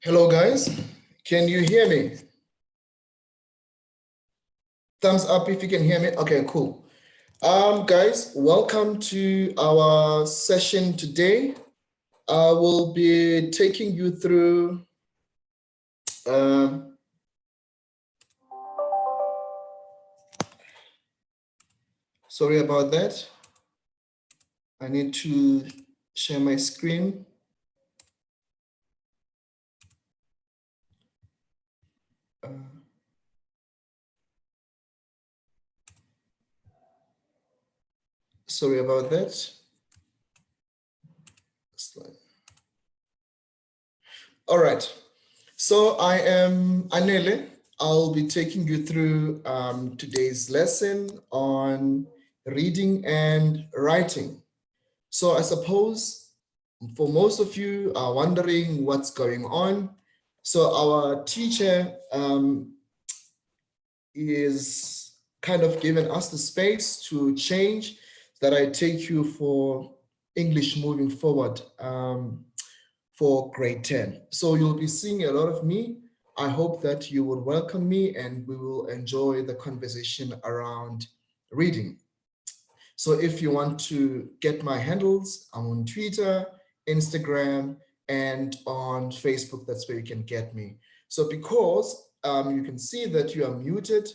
Hello guys, can you hear me? Thumbs up if you can hear me. Okay, cool. Guys, welcome to our session today. I will be taking you through sorry about that. I need to share my screen. Sorry about that. All right. So I am Anele. I'll be taking you through today's lesson on reading and writing. So I suppose for most of you are wondering what's going on. So our teacher is kind of given us the space to change that I take you for English moving forward for grade 10. So you'll be seeing a lot of me. I hope that you will welcome me and we will enjoy the conversation around reading. So if you want to get my handles, I'm on Twitter, Instagram, and on Facebook. That's where you can get me. So because you can see that you are muted,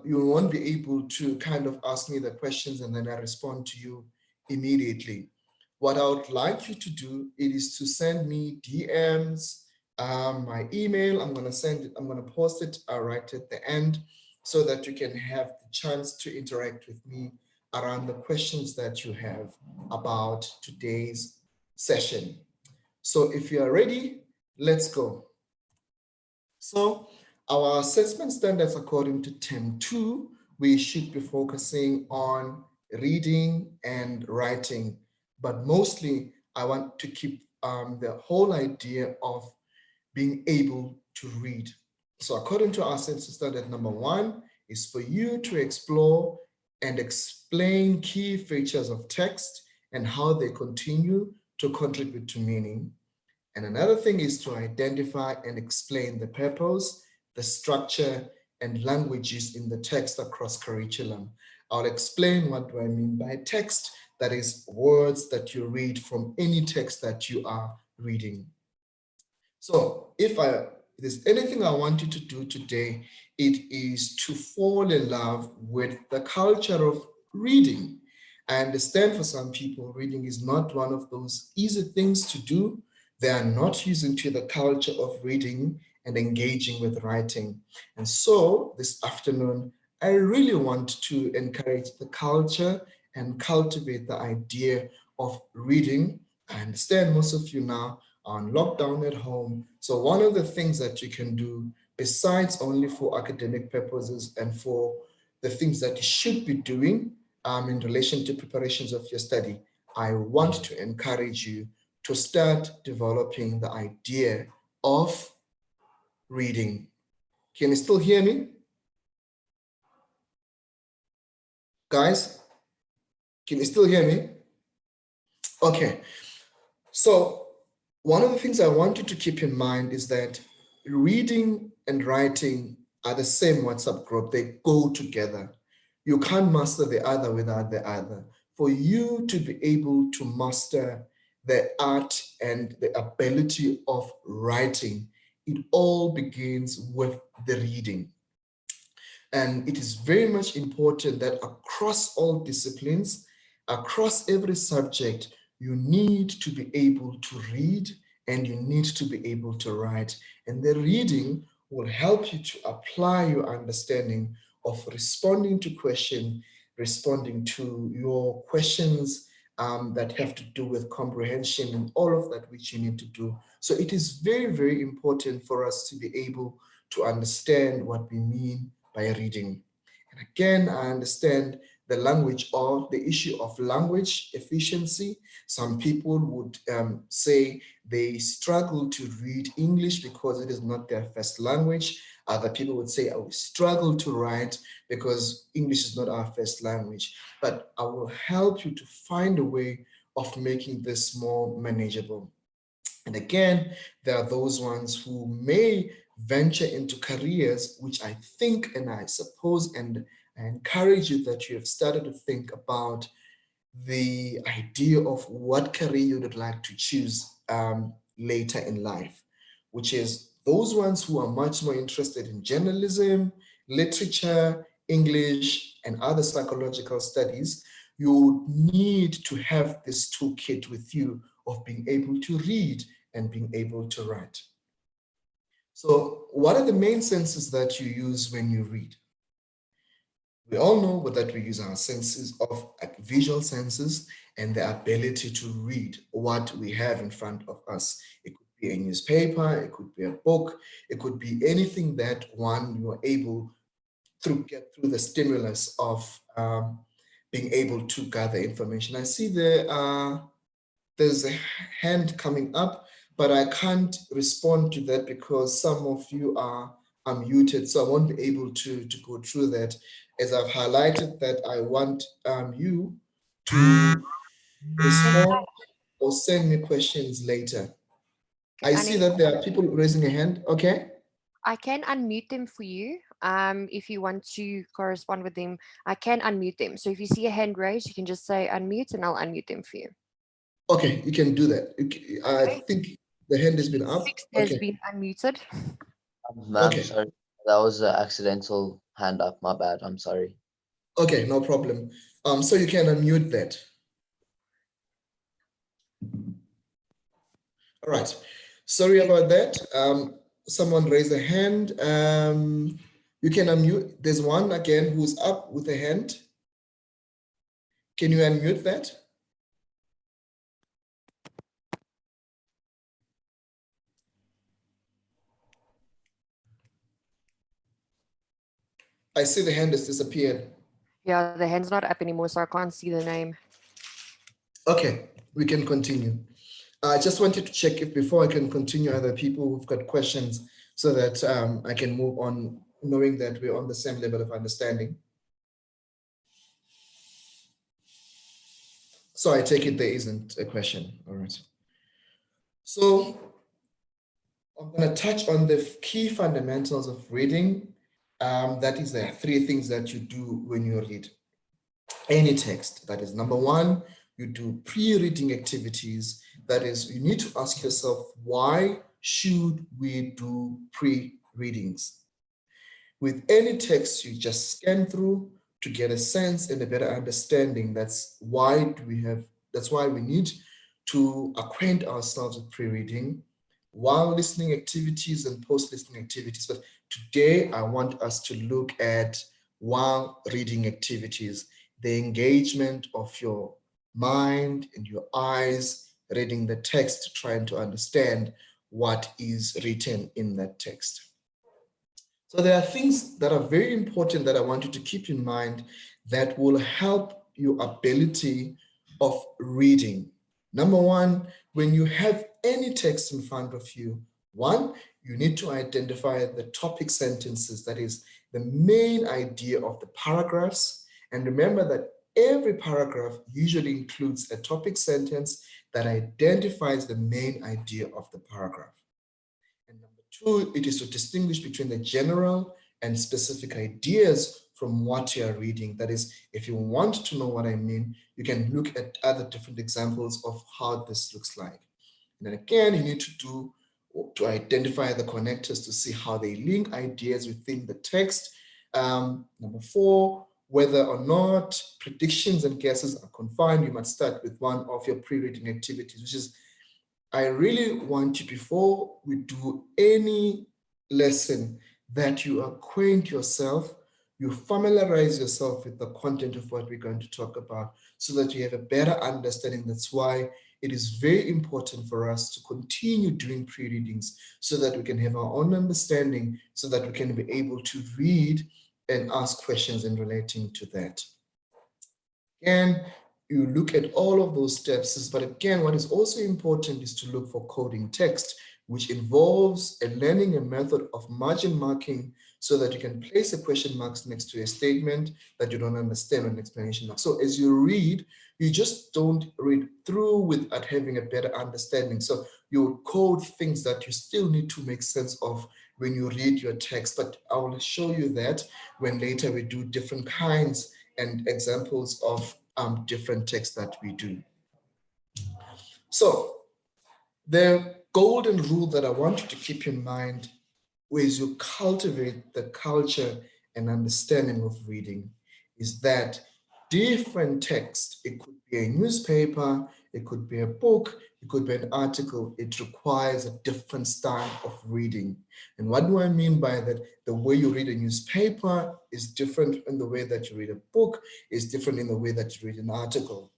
you won't be able to kind of ask me the questions and then I respond to you immediately. What I would like you to do is to send me DMs, my email. I'm going to post it right at the end so that you can have the chance to interact with me around the questions that you have about today's session. So if you are ready, let's go. So our assessment standards according to term 2, we should be focusing on reading and writing, but mostly I want to keep the whole idea of being able to read. So according to our assessment standard number 1 is for you to explore and explain key features of text and how they continue to contribute to meaning. And another thing is to identify and explain the purpose, the structure, and languages in the text across curriculum. I'll explain what do I mean by text, that is words that you read from any text that you are reading. So if there's anything I want you to do today, it is to fall in love with the culture of reading. I understand for some people, reading is not one of those easy things to do. They are not used to the culture of reading and engaging with writing. And so this afternoon, I really want to encourage the culture and cultivate the idea of reading. I understand most of you now on lockdown at home. So one of the things that you can do, besides only for academic purposes and for the things that you should be doing in relation to preparations of your study, I want to encourage you to start developing the idea of reading. Can you still hear me? Guys, can you still hear me? Okay, so one of the things I want you to keep in mind is that reading and writing are the same WhatsApp group. They go together. You can't master the other without the other. For you to be able to master the art and the ability of writing, it all begins with the reading. And it is very much important that across all disciplines, across every subject, you need to be able to read and you need to be able to write. And the reading will help you to apply your understanding of responding to questions, responding to your questions that have to do with comprehension and all of that which you need to do. So it is very, very important for us to be able to understand what we mean by reading. And again, I understand the language or the issue of language efficiency. Some people would say they struggle to read English because it is not their first language. Other people would say, oh, we struggle to write because English is not our first language. But I will help you to find a way of making this more manageable. And again, there are those ones who may venture into careers, which I think, and I suppose, and I encourage you that you have started to think about the idea of what career you would like to choose later in life, which is those ones who are much more interested in journalism, literature, English, and other psychological studies. You need to have this toolkit with you of being able to read and being able to write. So, what are the main senses that you use when you read? We all know that we use our senses of visual senses and the ability to read what we have in front of us. It could be a newspaper, it could be a book, it could be anything that one you are able to get through the stimulus of being able to gather information. I see there's a hand coming up, but I can't respond to that because some of you are unmuted, so I won't be able to go through that, as I've highlighted that I want you to respond or send me questions later. I see that there are people raising a hand. Okay. I can unmute them for you. If you want to correspond with them, I can unmute them. So if you see a hand raised, you can just say unmute and I'll unmute them for you. Okay, you can do that. I think the hand has been up. Six has Okay. been unmuted. Ma'am, Okay. sorry. That was an accidental hand up. My bad. I'm sorry. Okay, no problem. So you can unmute that. All right. Sorry about that. Someone raised a hand. You can unmute. There's one again who's up with a hand. Can you unmute that? I see the hand has disappeared. Yeah, the hand's not up anymore, so I can't see the name. Okay, we can continue. I just wanted to check if before I can continue, other people who've got questions so that I can move on, knowing that we're on the same level of understanding. So I take it there isn't a question. All right. So I'm going to touch on the key fundamentals of reading. That is, there are three things that you do when you read any text. That is, number one, you do pre-reading activities. That is, you need to ask yourself, why should we do pre-readings? With any text, you just scan through to get a sense and a better understanding. That's why we need to acquaint ourselves with pre-reading while listening activities and post-listening activities. But today, I want us to look at while reading activities, the engagement of your mind and your eyes reading the text, trying to understand what is written in that text. So there are things that are very important that I want you to keep in mind that will help your ability of reading. Number one, when you have any text in front of you, one, you need to identify the topic sentences, that is the main idea of the paragraphs. And remember that every paragraph usually includes a topic sentence that identifies the main idea of the paragraph. And number two, it is to distinguish between the general and specific ideas from what you are reading. That is, if you want to know what I mean, you can look at other different examples of how this looks like. And then again, you need to identify the connectors to see how they link ideas within the text. Number four, whether or not predictions and guesses are confined, you must start with one of your pre-reading activities, which is, I really want you, before we do any lesson, that you acquaint yourself, you familiarize yourself with the content of what we're going to talk about so that you have a better understanding. That's why it is very important for us to continue doing pre-readings so that we can have our own understanding, so that we can be able to read and ask questions in relating to that. And you look at all of those steps, but again, what is also important is to look for coding text, which involves learning a method of margin marking so that you can place a question marks next to a statement that you don't understand or an explanation mark. So as you read, you just don't read through without having a better understanding. So you code things that you still need to make sense of when you read your text. But I will show you that when later we do different kinds and examples of different texts that we do. So the golden rule that I want you to keep in mind is you cultivate the culture and understanding of reading is that different text, it could be a newspaper, it could be a book, it could be an article, it requires a different style of reading. And what do I mean by that? The way you read a newspaper is different in the way that you read a book, is different in the way that you read an article.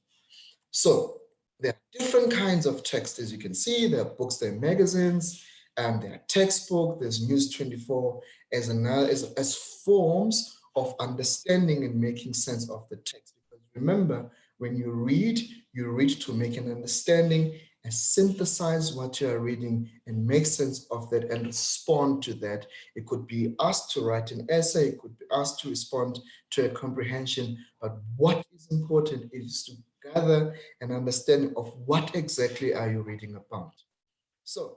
So there are different kinds of text, as you can see. There are books, there are magazines, and there are textbook, there's News 24 as forms of understanding and making sense of the text. Because remember, when you read to make an understanding and synthesize what you are reading and make sense of that and respond to that. It could be asked to write an essay, it could be asked to respond to a comprehension, but what is important is to gather an understanding of what exactly are you reading about. So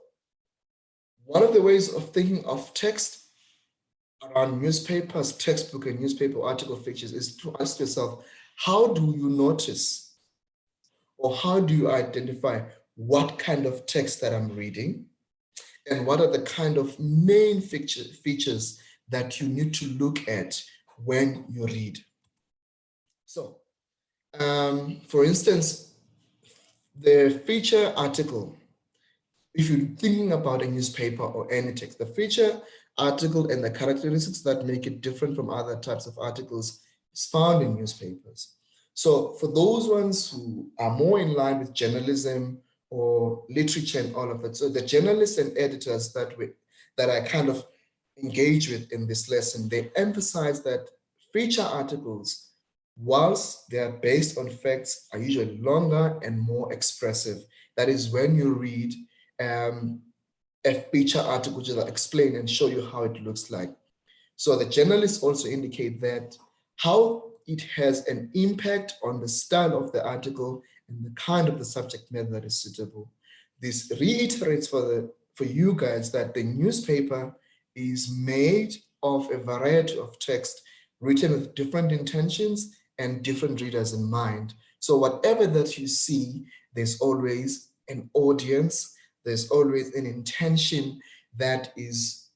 one of the ways of thinking of text around newspapers, textbook and newspaper article features is to ask yourself, how do you notice or how do you identify what kind of text that I'm reading and what are the kind of main features that you need to look at when you read. So for instance, the feature article, if you're thinking about a newspaper or any text, the feature article and the characteristics that make it different from other types of articles is found in newspapers. So for those ones who are more in line with journalism or literature and all of that, so the journalists and editors that I kind of engage with in this lesson, they emphasize that feature articles, whilst they are based on facts, are usually longer and more expressive. That is when you read a feature article which will explain and show you how it looks like. So the journalists also indicate that how it has an impact on the style of the article and the kind of the subject matter that is suitable. This reiterates for you guys that the newspaper is made of a variety of text written with different intentions and different readers in mind. So whatever that you see, there's always an audience, there's always an intention that is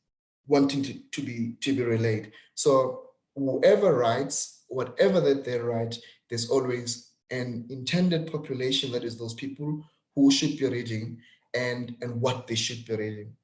wanting to be relayed. So whoever writes, whatever that they write, there's always an intended population, that is those people who should be reading and what they should be reading.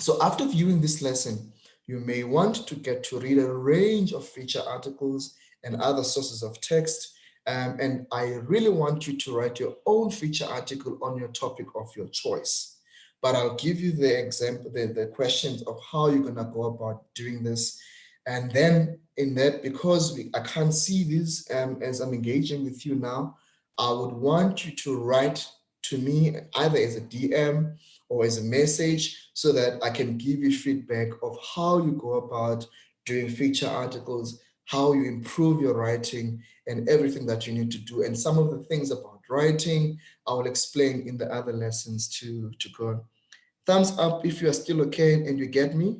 So after viewing this lesson, you may want to get to read a range of feature articles and other sources of text. And I really want you to write your own feature article on your topic of your choice. But I'll give you the example, the questions of how you're gonna go about doing this. And then in that, because I can't see this as I'm engaging with you now, I would want you to write to me either as a DM or as a message so that I can give you feedback of how you go about doing feature articles, how you improve your writing and everything that you need to do. And some of the things about writing, I will explain in the other lessons to go. Thumbs up if you are still okay and you get me.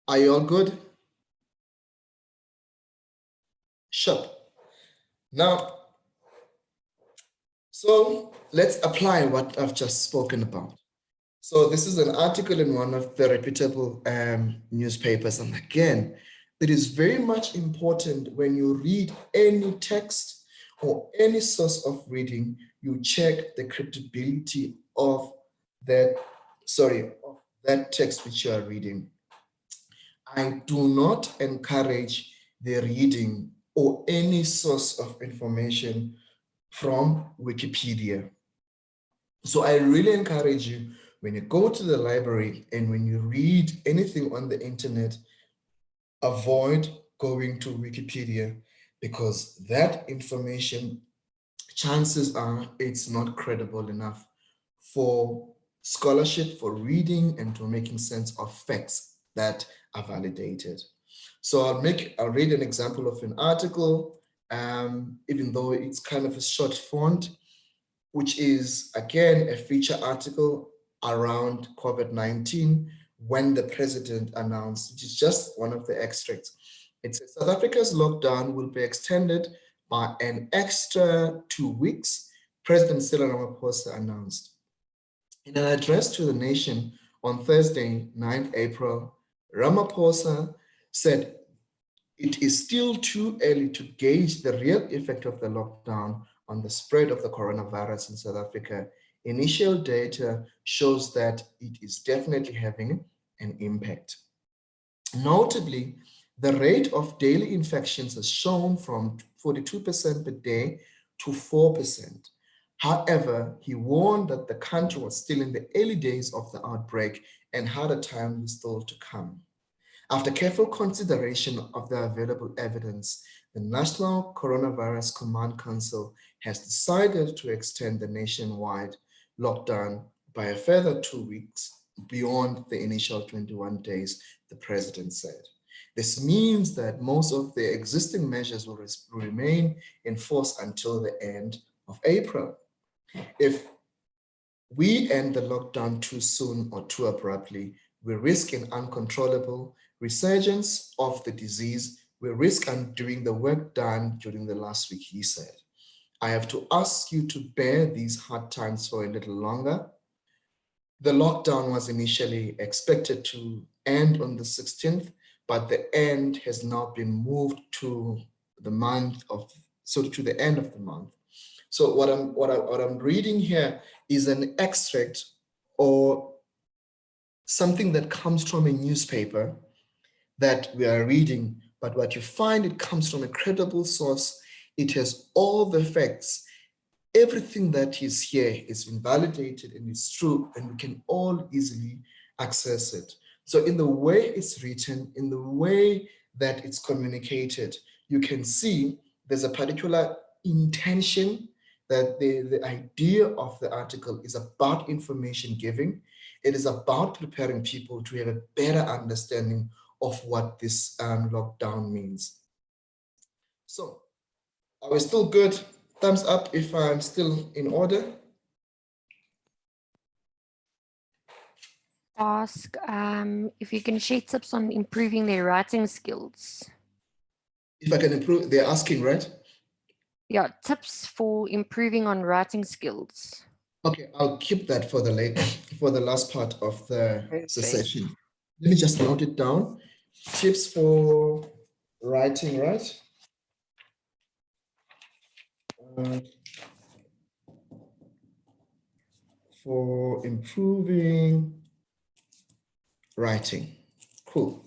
Are you all good? Sure. Now, so let's apply what I've just spoken about. So this is an article in one of the reputable newspapers. And again, it is very much important when you read any text or any source of reading, you check the credibility of that text which you are reading. I do not encourage the reading or any source of information from Wikipedia. So I really encourage you, when you go to the library and when you read anything on the internet, avoid going to Wikipedia, because that information, chances are it's not credible enough for scholarship, for reading and for making sense of facts that are validated. So I'll read an example of an article, even though it's kind of a short font. which is again a feature article around COVID-19 when the president announced, which is just one of the extracts. It says South Africa's lockdown will be extended by an extra 2 weeks, President Cyril Ramaphosa announced. In an address to the nation on Thursday, 9th April, Ramaphosa said it is still too early to gauge the real effect of the lockdown on the spread of the coronavirus in South Africa. Initial data shows that it is definitely having an impact. Notably, the rate of daily infections has shown from 42% per day to 4%. However, he warned that the country was still in the early days of the outbreak and harder times were still to come. After careful consideration of the available evidence, the National Coronavirus Command Council has decided to extend the nationwide lockdown by a further 2 weeks beyond the initial 21 days, the president said. This means that most of the existing measures will remain in force until the end of April. If we end the lockdown too soon or too abruptly, we risk an uncontrollable resurgence of the disease. We risk undoing the work done during the last week, he said. I have to ask you to bear these hard times for a little longer. The lockdown was initially expected to end on the 16th, but the end has now been moved to the to the end of the month. So what I'm reading here is an extract or something that comes from a newspaper that we are reading, but what you find, it comes from a credible source. It has all the facts. Everything that is here is been validated and it's true, and we can all easily access it. So in the way it's written, in the way that it's communicated, you can see there's a particular intention, that the idea of the article is about information giving. It is about preparing people to have a better understanding of what this lockdown means. So, are we still good? Thumbs up if I'm still in order. Ask if you can share tips on improving their writing skills. If I can improve, they're asking, right? Yeah, tips for improving on writing skills. Okay, I'll keep that for the last part of the Perfect. session. Let me just note it down. Tips for writing, right? For improving writing. Cool.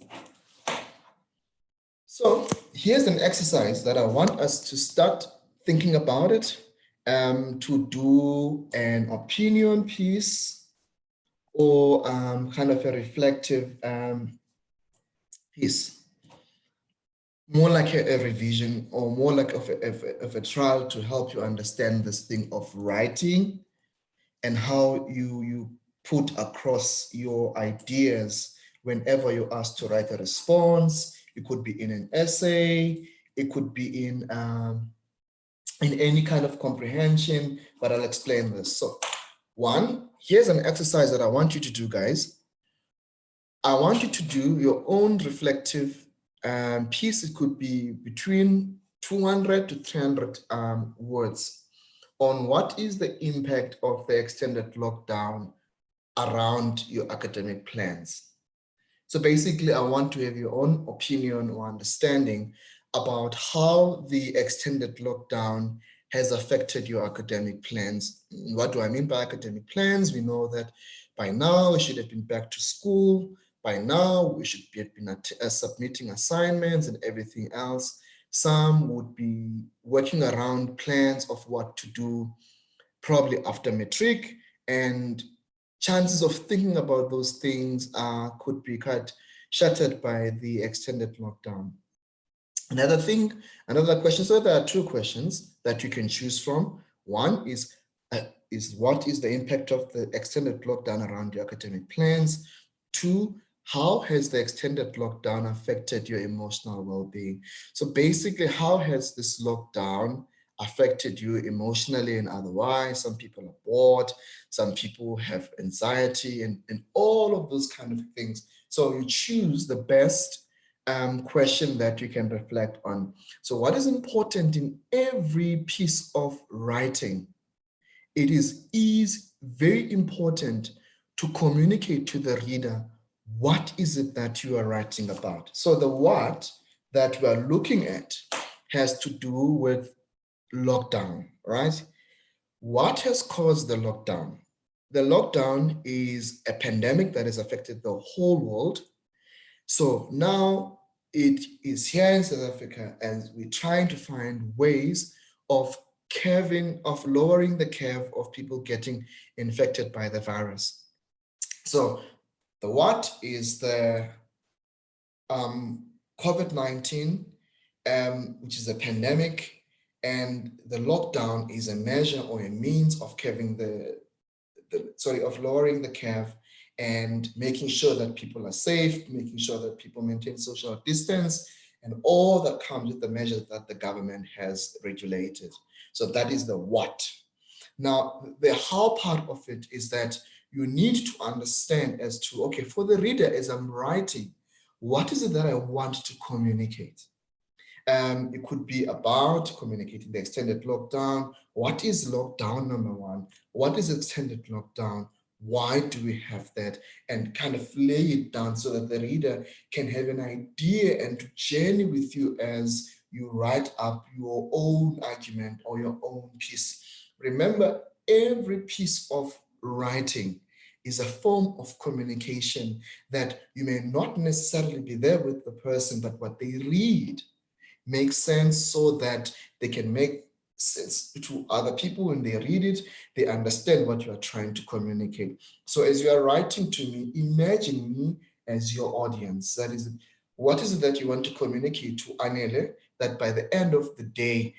So here's an exercise that I want us to start thinking about it, to do an opinion piece or kind of a reflective piece. More like a revision or more like of a trial to help you understand this thing of writing and how you put across your ideas whenever you're asked to write a response. It could be in an essay, it could be in any kind of comprehension, but I'll explain this. So one, here's an exercise that I want you to do, guys. I want you to do your own reflective piece. It could be between 200 to 300 words on what is the impact of the extended lockdown around your academic plans. So basically, I want to have your own opinion or understanding about how the extended lockdown has affected your academic plans. What do I mean by academic plans? We know that by now we should have been back to school. By now we should have been submitting assignments and everything else. Some would be working around plans of what to do probably after matric, and chances of thinking about those things could be quite shattered by the extended lockdown. Another question, so there are two questions that you can choose from. One is what is the impact of the extended lockdown around your academic plans? Two, how has the extended lockdown affected your emotional well-being? So basically, how has this lockdown affected you emotionally and otherwise. Some people are bored, some people have anxiety and all of those kind of things. So you choose the best question that you can reflect on. So what is important in every piece of writing? It is very important to communicate to the reader what is it that you are writing about. So the what that we are looking at has to do with lockdown, right? What has caused the lockdown? The lockdown is a pandemic that has affected the whole world. So now it is here in South Africa, and we're trying to find ways of lowering the curve of people getting infected by the virus. So the what is the COVID-19, which is a pandemic, and the lockdown is a measure or a means of curving of lowering the curve and making sure that people are safe, making sure that people maintain social distance, and all that comes with the measures that the government has regulated. So that is the what. Now, the how part of it is that you need to understand as to, okay, for the reader, as I'm writing, what is it that I want to communicate? It could be about communicating the extended lockdown. What is lockdown number one? What is extended lockdown? Why do we have that? And kind of lay it down so that the reader can have an idea and to journey with you as you write up your own argument or your own piece. Remember, every piece of writing is a form of communication that you may not necessarily be there with the person, but what they read makes sense so that they can make sense to other people. When they read it, they understand what you are trying to communicate. So as you are writing to me, imagine me as your audience. That is, what is it that you want to communicate to Anele, that by the end of the day,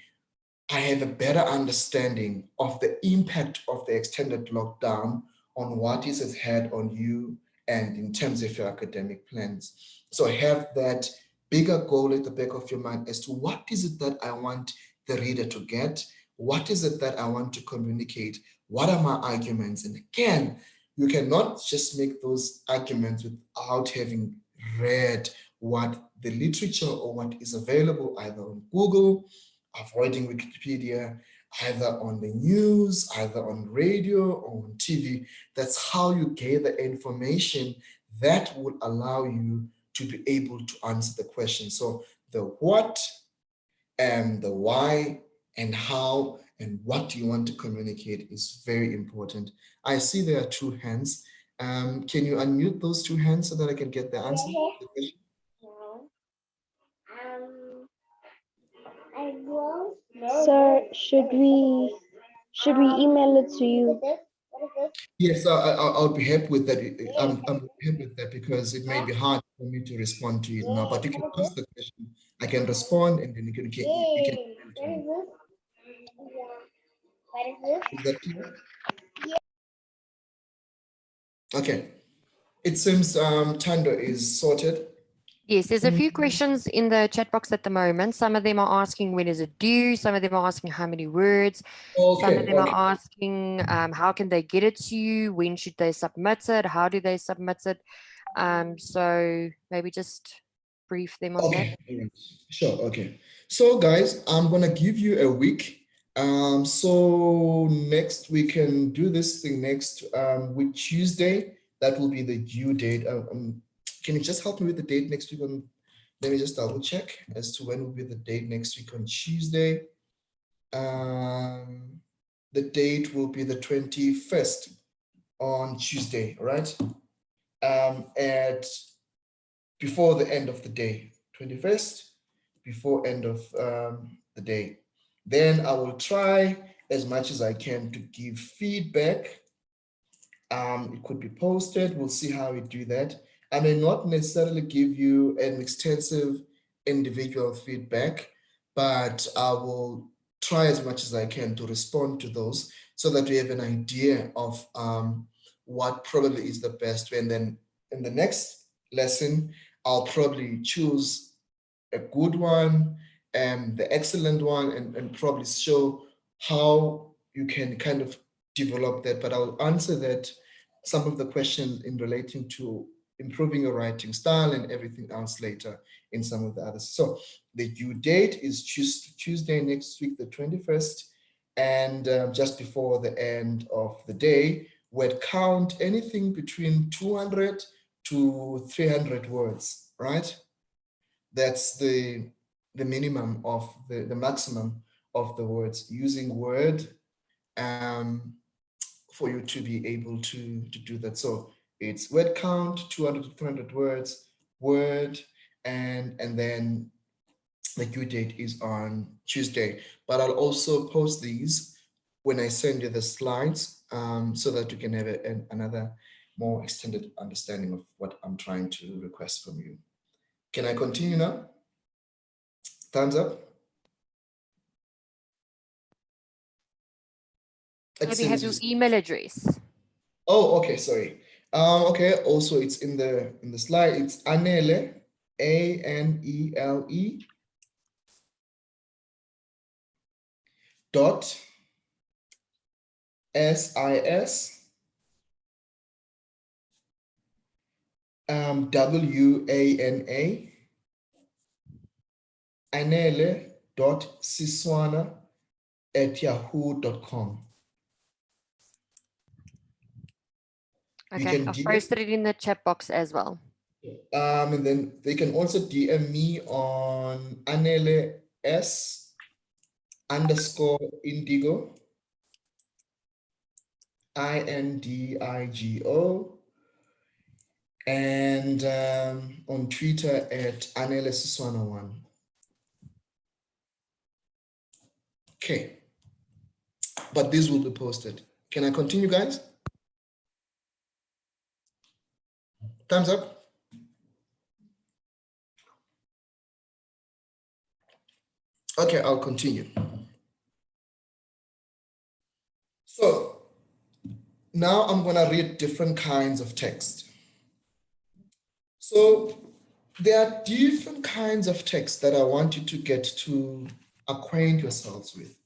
I have a better understanding of the impact of the extended lockdown on what it has had on you and in terms of your academic plans. So have that bigger goal at the back of your mind as to what is it that I want the reader to get? What is it that I want to communicate? What are my arguments? And again, you cannot just make those arguments without having read what the literature or what is available either on Google, avoiding Wikipedia, either on the news, either on radio or on TV. That's how you gather information that would allow you to be able to answer the question. So the what and the why and how and what do you want to communicate is very important. I see there are two hands. Can you unmute those two hands so that I can get the answer to the question? Sir, should we email it to you? Yes, I'll be happy with that. I'm happy with that because it may be hard for me to respond to it now, but you can ask the question. I can respond and then you can Is that clear? Okay. It seems Tando is sorted. Yes, there's a few questions in the chat box at the moment. Some of them are asking when is it due? Some of them are asking how many words. Some of them are asking how can they get it to you? When should they submit it? How do they submit it? So maybe just brief them on that. Sure. Okay. So guys, I'm gonna give you a week. So next we can do this thing next week Tuesday. That will be the due date. Can you just help me with the date next week? Let me just double check as to when will be the date next week on Tuesday. The date will be the 21st on Tuesday, right? At before the end of the day, 21st, before end of the day. Then I will try as much as I can to give feedback. It could be posted. We'll see how we do that. I may not necessarily give you an extensive individual feedback, but I will try as much as I can to respond to those so that we have an idea of what probably is the best way. And then in the next lesson, I'll probably choose a good one the excellent one, and probably show how you can kind of develop that. But I'll answer that, some of the questions in relating to improving your writing style and everything else later in some of the others. So the due date is Tuesday next week, the 21st, and just before the end of the day, word count anything between 200 to 300 words, right? That's the minimum of the maximum of the words, using word for you to be able to do that. So it's word count, 200 to 300 words, word, and then the due date is on Tuesday. But I'll also post these when I send you the slides, so that you can have another more extended understanding of what I'm trying to request from you. Can I continue now? Thumbs up. Maybe have your email address. Oh, okay, sorry. Okay, also it's in the slide. It's Anele, ANELE dot SIS WANA Anele dot Siswana@yahoo.com. Okay, I've posted it in the chat box as well. And then they can also DM me on Anele S_indigo INDIGO, and on Twitter at Anele Siswana1. Okay, but these will be posted. Can I continue, guys? Thumbs up. Okay, I'll continue. So now I'm going to read different kinds of text. So there are different kinds of text that I want you to get to acquaint yourselves with.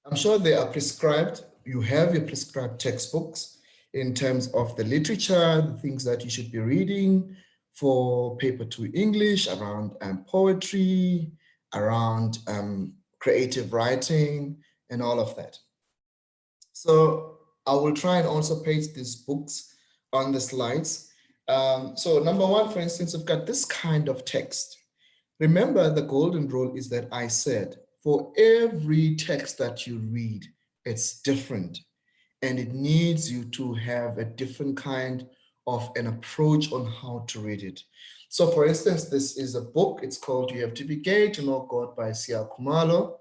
I'm sure they are prescribed. You have your prescribed textbooks in terms of the literature, the things that you should be reading for paper 2 English, around poetry, around creative writing, and all of that. So I will try and also paste these books on the slides. So number one, for instance, we've got this kind of text. Remember, the golden rule is that I said, for every text that you read, it's different, and it needs you to have a different kind of an approach on how to read it. So for instance, this is a book. It's called You Have to Be Gay to Know God by Sia Kumalo,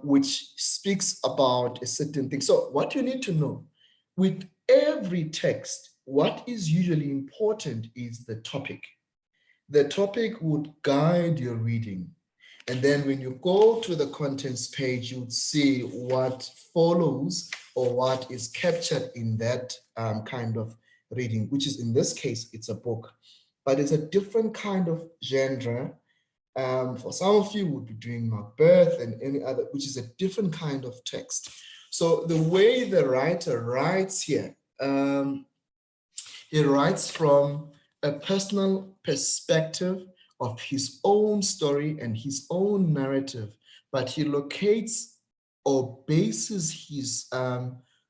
which speaks about a certain thing. So what you need to know with every text, what is usually important is the topic. The topic would guide your reading. And then when you go to the contents page, you would see what follows or what is captured in that kind of reading, which is, in this case, it's a book. But it's a different kind of genre. For some of you would be doing Macbeth and any other, which is a different kind of text. So the way the writer writes here, he writes from a personal perspective of his own story and his own narrative, but he locates or bases his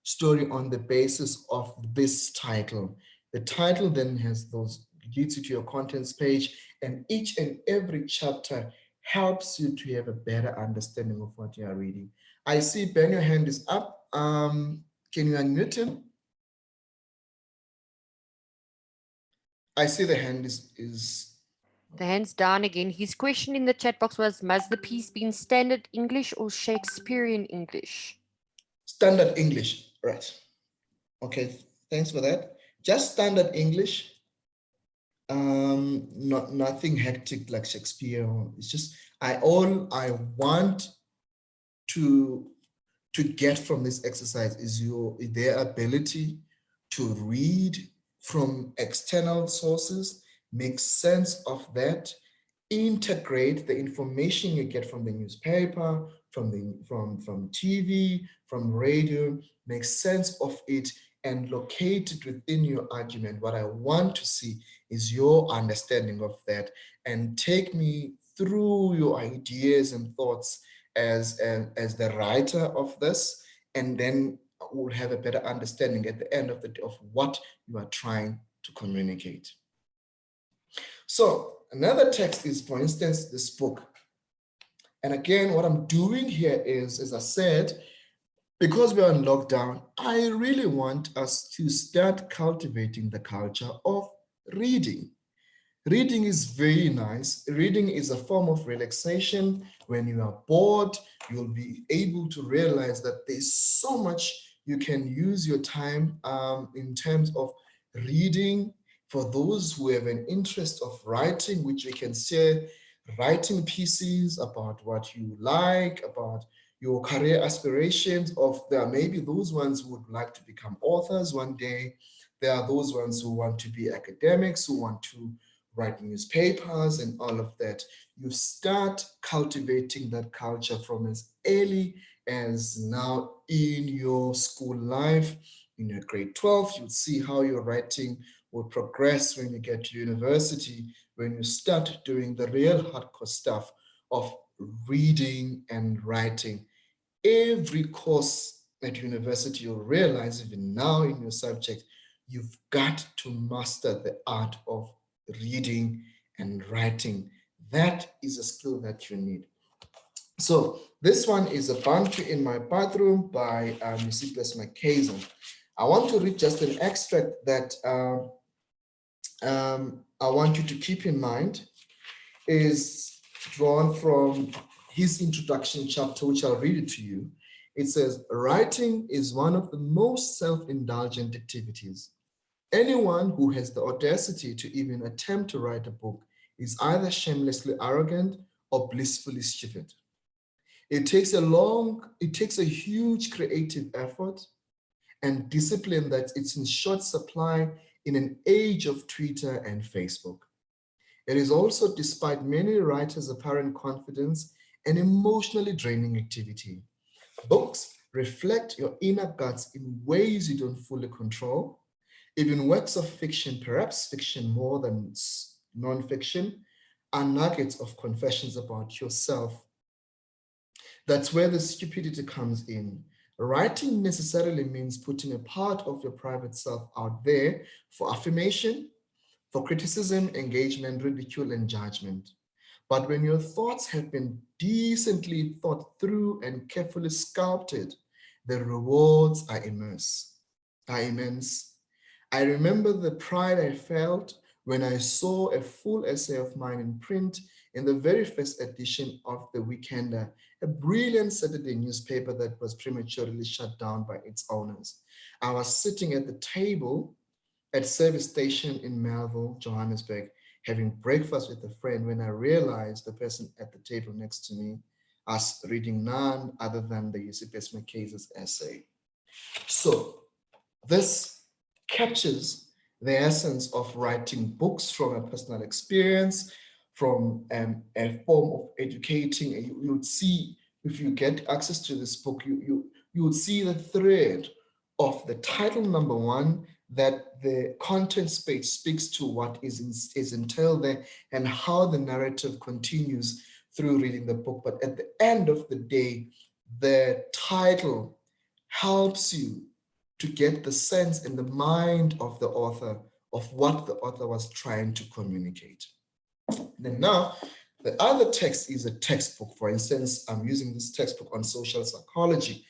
story on the basis of this title. The title then has those, leads you to your contents page, and each and every chapter helps you to have a better understanding of what you are reading. I see Ben, your hand is up. Can you unmute him? I see the hand is... The hand's down again. His question in the chat box was, must the piece be in standard English or Shakespearean English? Standard English, right. Okay, thanks for that. Just standard English, nothing hectic like Shakespeare. It's just, all I want to get from this exercise is their ability to read from external sources, make sense of that integrate the information you get from the newspaper, from TV, from radio, make sense of it and locate it within your argument. What I want to see is your understanding of that, and take me through your ideas and thoughts as the writer of this, and then we'll have a better understanding at the end of the day of what you are trying to communicate. So another text is, for instance, this book. And again, what I'm doing here is, as I said, because we're on lockdown, I really want us to start cultivating the culture of reading. Reading is very nice. Reading is a form of relaxation. When you are bored, you'll be able to realize that there's so much you can use your time in terms of reading. For those who have an interest of writing, which we can share writing pieces about what you like, about your career aspirations. There are maybe those ones who would like to become authors one day. There are those ones who want to be academics, who want to write newspapers and all of that. You start cultivating that culture from as early as now in your school life. In your grade 12, you'll see how your writing will progress when you get to university, when you start doing the real hardcore stuff of reading and writing. Every course at university, you'll realize even now in your subject, you've got to master the art of reading and writing. That is a skill that you need. So this one is A Bantu in My Bathroom by Eusebius McKazel. I want to read just an extract that I want you to keep in mind. Is drawn from his introduction chapter, which I'll read it to you. It says, writing is one of the most self-indulgent activities. Anyone who has the audacity to even attempt to write a book is either shamelessly arrogant or blissfully stupid. It takes a huge creative effort and discipline that it's in short supply in an age of Twitter and Facebook. It is also, despite many writers' apparent confidence, an emotionally draining activity. Books reflect your inner guts in ways you don't fully control. Even works of fiction, perhaps fiction more than non-fiction, are nuggets of confessions about yourself. That's where the stupidity comes in. Writing necessarily means putting a part of your private self out there for affirmation, for criticism, engagement, ridicule, and judgment. But when your thoughts have been decently thought through and carefully sculpted, the rewards are immense. I remember the pride I felt when I saw a full essay of mine in print in the very first edition of The Weekender, a brilliant Saturday newspaper that was prematurely shut down by its owners. I was sitting at the table at service station in Melville, Johannesburg, having breakfast with a friend when I realized the person at the table next to me was reading none other than the Eusebius McKazel's essay. So this captures the essence of writing books from a personal experience, from a form of educating. You would see, if you get access to this book, you would see the thread of the title number one, that the contents page speaks to what is entailed there and how the narrative continues through reading the book. But at the end of the day, the title helps you to get the sense in the mind of the author of what the author was trying to communicate. And now, the other text is a textbook. For instance, I'm using this textbook on social psychology.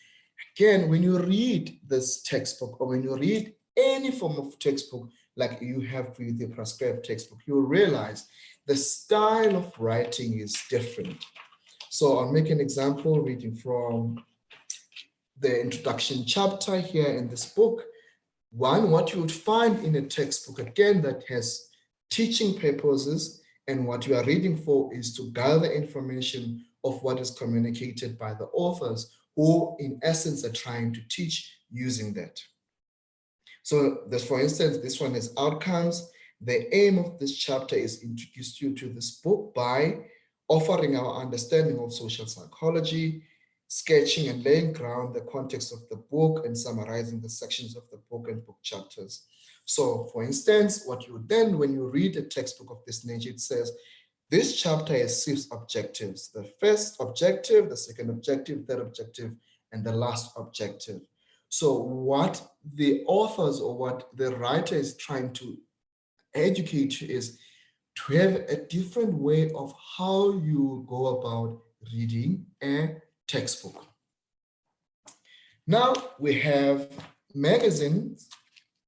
Again, when you read this textbook, or when you read any form of textbook like you have with the prescribed textbook, you'll realize the style of writing is different. So I'll make an example reading from the introduction chapter here in this book. One, what you would find in a textbook, again, that has teaching purposes, and what you are reading for is to gather information of what is communicated by the authors, who in essence are trying to teach using that. So this, for instance, this one is outcomes. The aim of this chapter is introduce you to this book by offering our understanding of social psychology, sketching and laying ground the context of the book, and summarizing the sections of the book and book chapters. So for instance, what you then, when you read a textbook of this nature, it says, this chapter has 6 objectives. The first objective, the second objective, third objective, and the last objective. So what the authors or what the writer is trying to educate you is to have a different way of how you go about reading a textbook. Now we have magazines,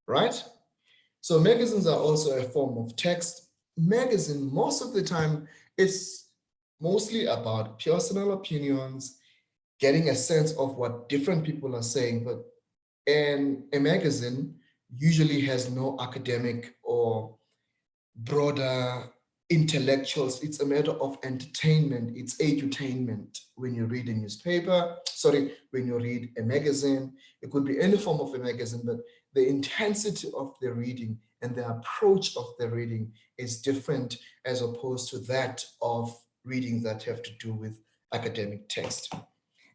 right? So magazines are also a form of text. Magazine, most of the time, it's mostly about personal opinions, getting a sense of what different people are saying, but a magazine usually has no academic or broader intellectuals. It's a matter of entertainment. It's edutainment when you read a newspaper, when you read a magazine. It could be any form of a magazine, but the intensity of the reading and the approach of the reading is different as opposed to that of reading that have to do with academic text.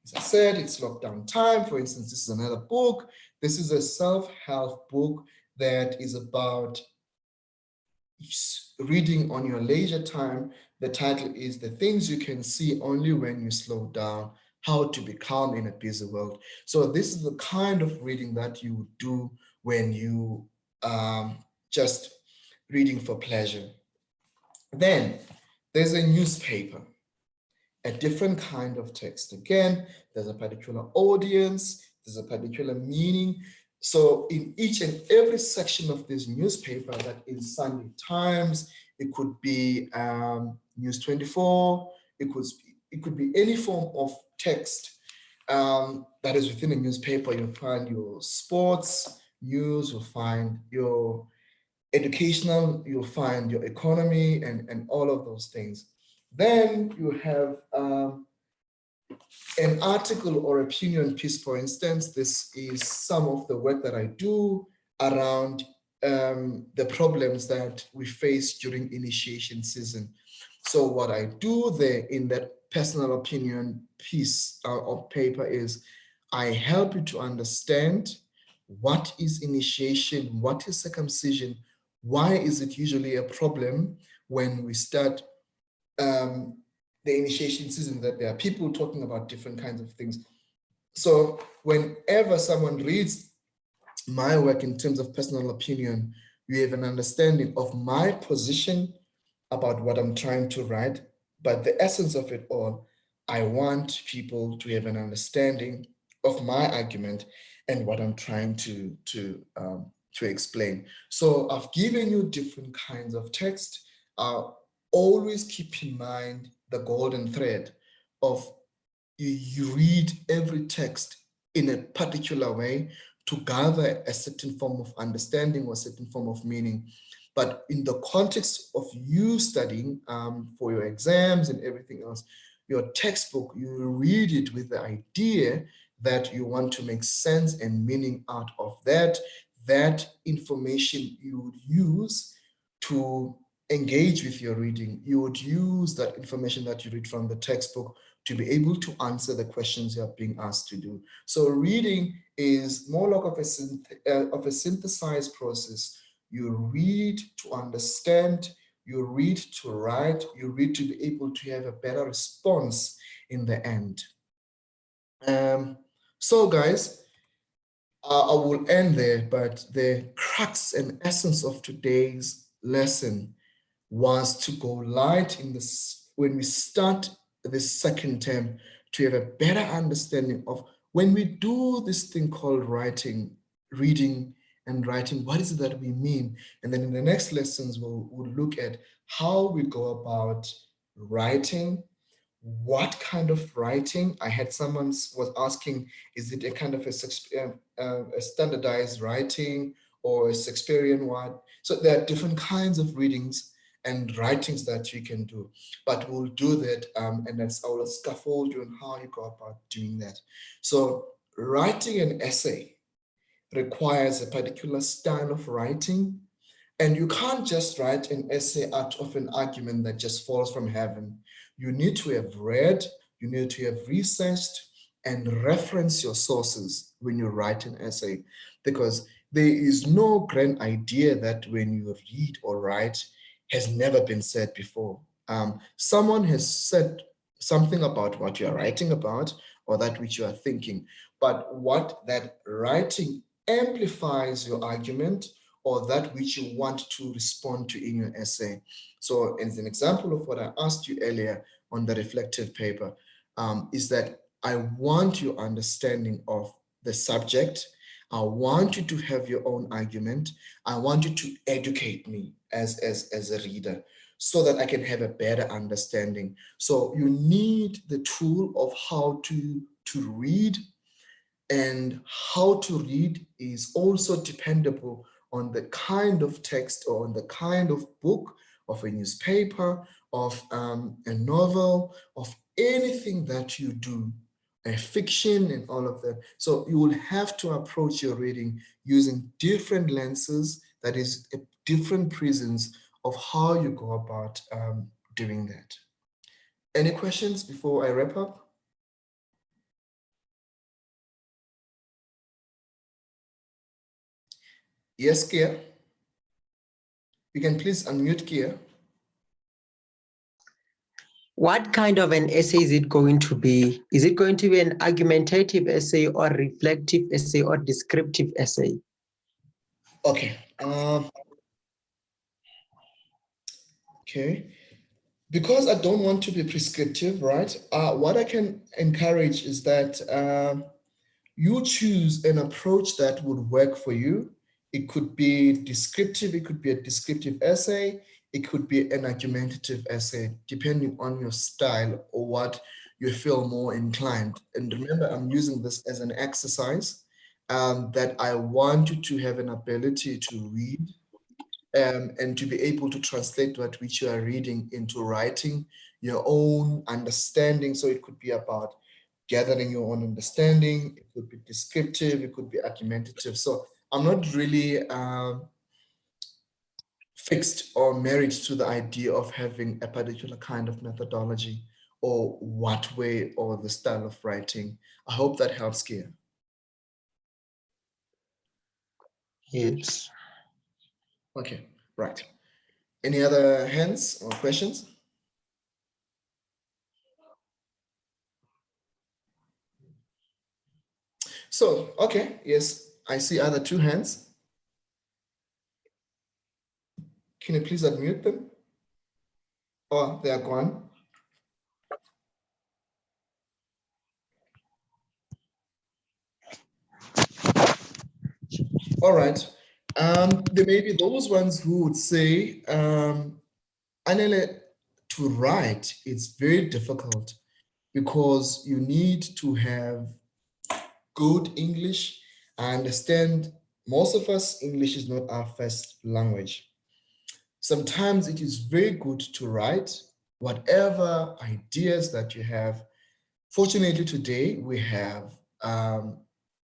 As I said, it's lockdown time. For instance, this is another book. This is a self-help book that is about reading on your leisure time. The title is The Things You Can See Only When You Slow Down, How to Be Calm in a Busy World. So this is the kind of reading that you would do when you just reading for pleasure. Then there's a newspaper, a different kind of text. Again, there's a particular audience, there's a particular meaning. So in each and every section of this newspaper, that is Sunday Times, it could be News 24, it could be any form of text that is within a newspaper. You'll find your sports news, you'll find your educational, you'll find your economy and all of those things. Then you have an article or opinion piece, for instance. This is some of the work that I do around the problems that we face during initiation season. So what I do there in that personal opinion piece of paper is I help you to understand what is initiation, what is circumcision, why is it usually a problem when we start the initiation season, that there are people talking about different kinds of things. So whenever someone reads my work in terms of personal opinion, you have an understanding of my position about what I'm trying to write. But the essence of it all, I want people to have an understanding of my argument and what I'm trying to explain. So I've given you different kinds of text. Always keep in mind the golden thread of you read every text in a particular way to gather a certain form of understanding or a certain form of meaning. But in the context of you studying for your exams and everything else, your textbook, you read it with the idea that you want to make sense and meaning out of that information you would use to engage with your reading. You would use that information that you read from the textbook to be able to answer the questions you're being asked to do. So reading is more like of a synthesized process. You read to understand, you read to write, you read to be able to have a better response in the end. So guys, I will end there, but the crux and essence of today's lesson was to go light in this when we start this second term, to have a better understanding of when we do this thing called writing, reading and writing, what is it that we mean? And then in the next lessons, we'll look at how we go about writing, what kind of writing. I had someone was asking, is it a kind of a standardized writing or a Shakespearean one? So there are different kinds of readings and writings that you can do, but we'll do that, and that's our scaffold you on how you go about doing that. So writing an essay requires a particular style of writing, And you can't just write an essay out of an argument that just falls from heaven. You need to have read, you need to have researched and reference your sources when you write an essay, because there is no grand idea that when you read or write has never been said before. Someone has said something about what you're writing about or that which you are thinking, but what that writing amplifies your argument or that which you want to respond to in your essay. So as an example of what I asked you earlier on the reflective paper, is that I want your understanding of the subject. I want you to have your own argument. I want you to educate me as a reader so that I can have a better understanding. So you need the tool of how to read, and how to read is also dependable on the kind of text or on the kind of book, of a newspaper, of a novel, of anything that you do, a fiction and all of that. So you will have to approach your reading using different lenses, that is different prisms of how you go about doing that. Any questions before I wrap up? Yes, Kia. You can please unmute Kia. What kind of an essay is it going to be? Is it going to be an argumentative essay or reflective essay or descriptive essay? Okay. Okay. Because I don't want to be prescriptive, right? What I can encourage is that you choose an approach that would work for you. It could be descriptive, it could be a descriptive essay, it could be an argumentative essay, depending on your style or what you feel more inclined. And remember, I'm using this as an exercise that I want you to have an ability to read and to be able to translate what which you are reading into writing your own understanding. So it could be about gathering your own understanding, it could be descriptive, it could be argumentative. So I'm not really fixed or married to the idea of having a particular kind of methodology or what way or the style of writing. I hope that helps, Kia. Yes. Okay, right. Any other hands or questions? So, okay, yes, I see other two hands. Can you please unmute them? Oh, they are gone. All right. There may be those ones who would say, Anele, to write, it's very difficult because you need to have good English. I understand most of us, English is not our first language. Sometimes it is very good to write whatever ideas that you have. Fortunately, today we have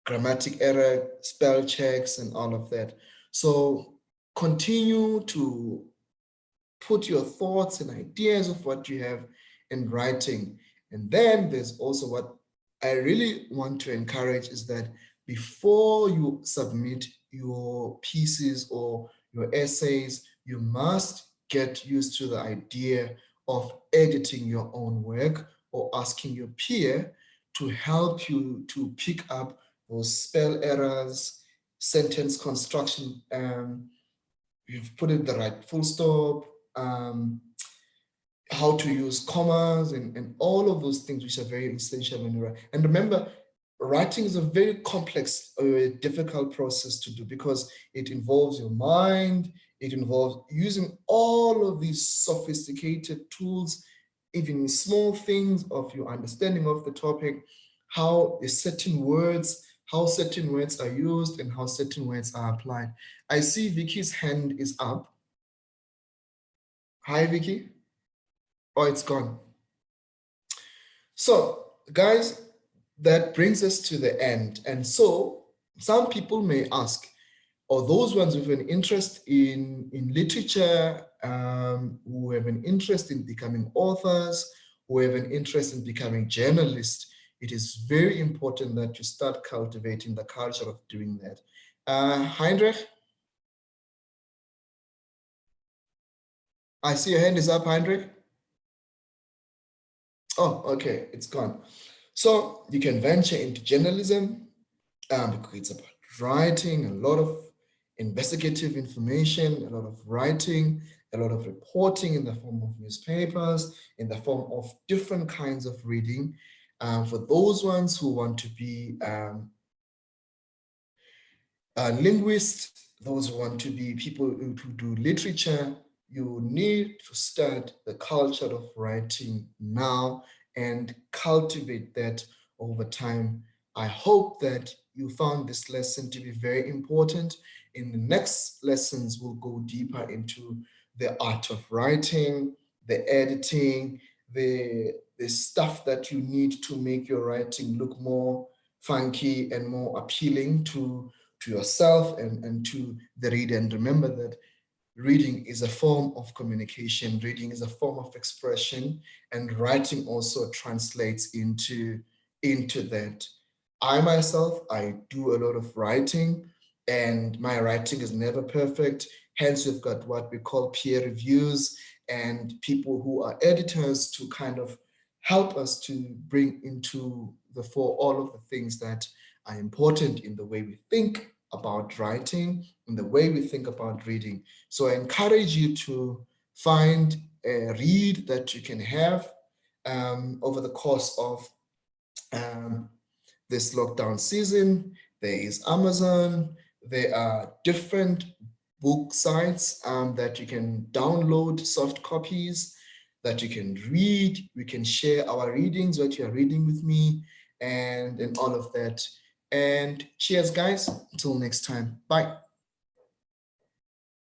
grammatic error, spell checks, and all of that. So continue to put your thoughts and ideas of what you have in writing. And then there's also what I really want to encourage is that before you submit your pieces or your essays, you must get used to the idea of editing your own work or asking your peer to help you to pick up those spell errors, sentence construction, you've put it the right full stop, how to use commas and all of those things which are very essential when you write. And remember, writing is a very complex, difficult process to do because it involves your mind, it involves using all of these sophisticated tools, even small things of your understanding of the topic, how certain words are used and how certain words are applied. I see Vicky's hand is up. Hi, Vicky. Oh, it's gone. So, guys, that brings us to the end. And so some people may ask, or those ones with an interest in literature, who have an interest in becoming authors, who have an interest in becoming journalists, it is very important that you start cultivating the culture of doing that. Heinrich? I see your hand is up, Heinrich. Oh, okay, it's gone. So you can venture into journalism, because it's about writing, a lot of investigative information, a lot of writing, a lot of reporting in the form of newspapers, in the form of different kinds of reading. For those ones who want to be linguists, those who want to be people who do literature, you need to start the culture of writing now and cultivate that over time. I hope that you found this lesson to be very important. In the next lessons, we'll go deeper into the art of writing, the editing, the stuff that you need to make your writing look more funky and more appealing to yourself and to the reader. And remember that reading is a form of communication, reading is a form of expression, and writing also translates into that. I myself, I do a lot of writing, and my writing is never perfect. Hence, we've got what we call peer reviews and people who are editors to kind of help us to bring into the fore all of the things that are important in the way we think about writing, in the way we think about reading. So I encourage you to find a read that you can have over the course of this lockdown season. There is Amazon. There are different book sites that you can download soft copies that you can read. We can share our readings, what you are reading with me, and all of that. And cheers, guys. Until next time. Bye.